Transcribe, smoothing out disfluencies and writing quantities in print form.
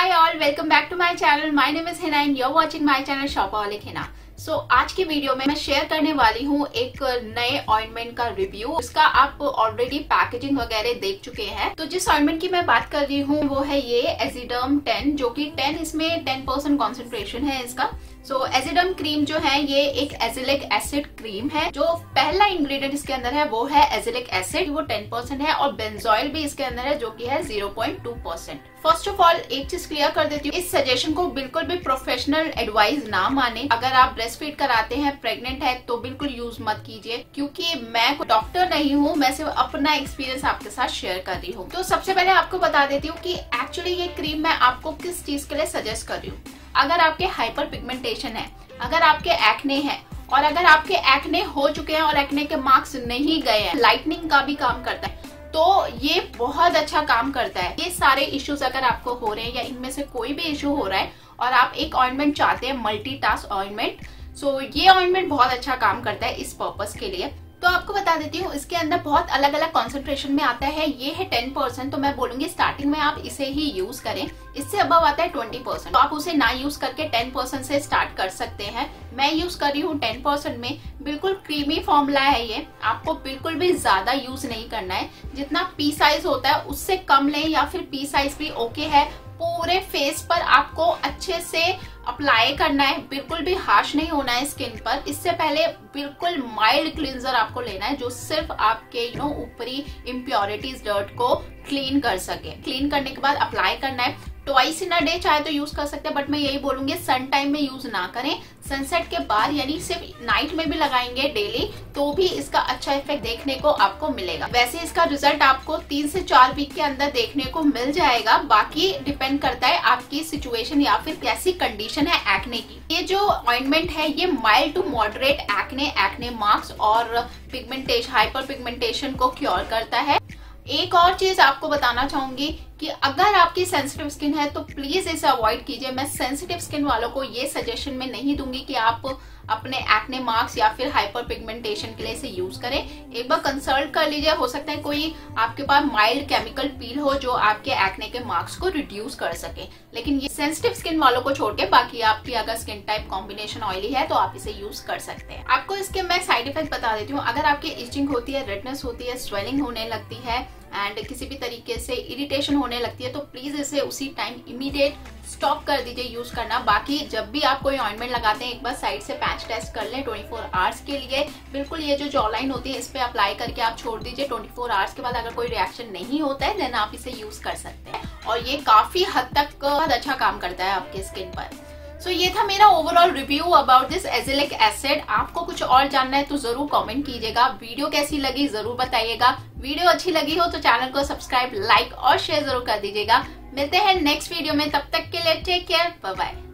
Hi all, welcome back to my channel. My name is Heena and you're watching my channel Shopoholic Heena. So, आज की video में मैं share करने वाली हूँ एक नए ऑइंटमेंट का रिव्यू। इसका आप ऑलरेडी पैकेजिंग वगैरह देख चुके हैं। तो जिस ऑइंटमेंट की मैं बात कर रही हूँ वो है ये एजिडर्म 10, जो कि 10 इसमें 10% कॉन्सेंट्रेशन है इसका। सो एजिडर्म क्रीम जो है ये एक एजिलिक एसिड क्रीम है। जो पहला इंग्रेडिएंट इसके अंदर है वो है एजिलिक एसिड, वो 10% है, और बेंजोइल भी इसके अंदर है जो कि है 0.2%। फर्स्ट ऑफ ऑल एक चीज क्लियर कर देती हूँ, इस सजेशन को बिल्कुल भी प्रोफेशनल एडवाइस ना माने। अगर आप ब्रेस्ट फीड कराते हैं, प्रेग्नेंट है, तो बिल्कुल यूज मत कीजिए, क्योंकि मैं डॉक्टर नहीं हूँ, मैं सिर्फ अपना एक्सपीरियंस आपके साथ शेयर कर रही हूँ। तो सबसे पहले आपको बता देती हूँ कि एक्चुअली ये क्रीम मैं आपको किस चीज के लिए सजेस्ट कर रही हूँ। अगर आपके हाइपर पिगमेंटेशन है, अगर आपके एक्ने है, और अगर आपके एक्ने हो चुके हैं और एक्ने के मार्क्स नहीं गए हैं, लाइटनिंग का भी काम करता है, तो ये बहुत अच्छा काम करता है। ये सारे इश्यूज अगर आपको हो रहे हैं या इनमें से कोई भी इश्यू हो रहा है और आप एक ऑइंटमेंट चाहते हैं, मल्टीटास्क ऑइंटमेंट, सो ये ऑइंटमेंट बहुत अच्छा काम करता है इस पर्पस के लिए। तो आपको बता देती हूँ इसके अंदर बहुत अलग अलग कॉन्सेंट्रेशन में आता है। ये है 10%, तो मैं बोलूंगी स्टार्टिंग में आप इसे ही यूज करें। इससे अबव आता है 20%, तो आप उसे ना यूज करके 10% से स्टार्ट कर सकते हैं। मैं यूज कर रही हूँ 10% में। बिल्कुल क्रीमी फॉर्मूला है ये, आपको बिल्कुल भी ज्यादा यूज नहीं करना है। जितना पी साइज होता है उससे कम लें, या फिर पी साइज भी ओके है। पूरे फेस पर आपको अच्छे से अप्लाई करना है, बिल्कुल भी हार्श नहीं होना है स्किन पर। इससे पहले बिल्कुल माइल्ड क्लींजर आपको लेना है, जो सिर्फ आपके ऊपरी इम्प्योरिटीज, डर्ट को क्लीन कर सके। क्लीन करने के बाद अप्लाई करना है ट्वाइस इन अ डे, चाहे तो यूज कर सकते हैं, बट मैं यही बोलूंगी सन टाइम में यूज ना करें। सनसेट के बाद, यानी सिर्फ नाइट में भी लगाएंगे डेली, तो भी इसका अच्छा इफेक्ट देखने को आपको मिलेगा। वैसे इसका रिजल्ट आपको 3 से 4 वीक के अंदर देखने को मिल जाएगा। बाकी डिपेंड करता है आपकी सिचुएशन या फिर कैसी कंडीशन है एक्ने की। ये जो ऑइंटमेंट है ये mild to moderate acne marks और पिगमेंटेशन, हाइपर पिगमेंटेशन को क्योर करता है। एक और चीज आपको बताना चाहूंगी कि अगर आपकी सेंसिटिव स्किन है तो प्लीज इसे अवॉइड कीजिए। मैं सेंसिटिव स्किन वालों को ये सजेशन में नहीं दूंगी कि आप अपने एक्ने मार्क्स या फिर हाइपर पिगमेंटेशन के लिए इसे यूज करें। एक बार कंसल्ट कर लीजिए, हो सकता है कोई आपके पास माइल्ड केमिकल पील हो जो आपके एक्ने के मार्क्स को रिड्यूस कर सके। लेकिन ये सेंसिटिव स्किन वालों को छोड़ के बाकी आपकी अगर स्किन टाइप कॉम्बिनेशन ऑयली है तो आप इसे यूज कर सकते हैं। आपको इसके मैं साइड इफेक्ट बता देती हूँ। अगर आपकी इचिंग होती है, रेडनेस होती है, स्वेलिंग होने लगती है एंड किसी भी तरीके से इरिटेशन होने लगती है, तो प्लीज इसे उसी टाइम इमीडिएट स्टॉप कर दीजिए यूज करना। बाकी जब भी आप कोई ऑइंटमेंट लगाते हैं, एक बार साइड से पैच टेस्ट कर लें 24 आवर्स के लिए। बिल्कुल ये जो जॉलाइन होती है इस पे अप्लाई करके आप छोड़ दीजिए। 24 आवर्स के बाद अगर कोई रिएक्शन नहीं होता है देन आप इसे यूज कर सकते हैं, और ये काफी हद तक बहुत अच्छा काम करता है आपके स्किन पर। सो ये था मेरा overall review about this azelaic acid. आपको कुछ और जानना है तो जरूर कमेंट कीजिएगा। वीडियो कैसी लगी जरूर बताइएगा। वीडियो अच्छी लगी हो तो चैनल को सब्सक्राइब, लाइक और शेयर जरूर कर दीजिएगा। मिलते हैं नेक्स्ट वीडियो में, तब तक के लिए टेक केयर, बाय बाय।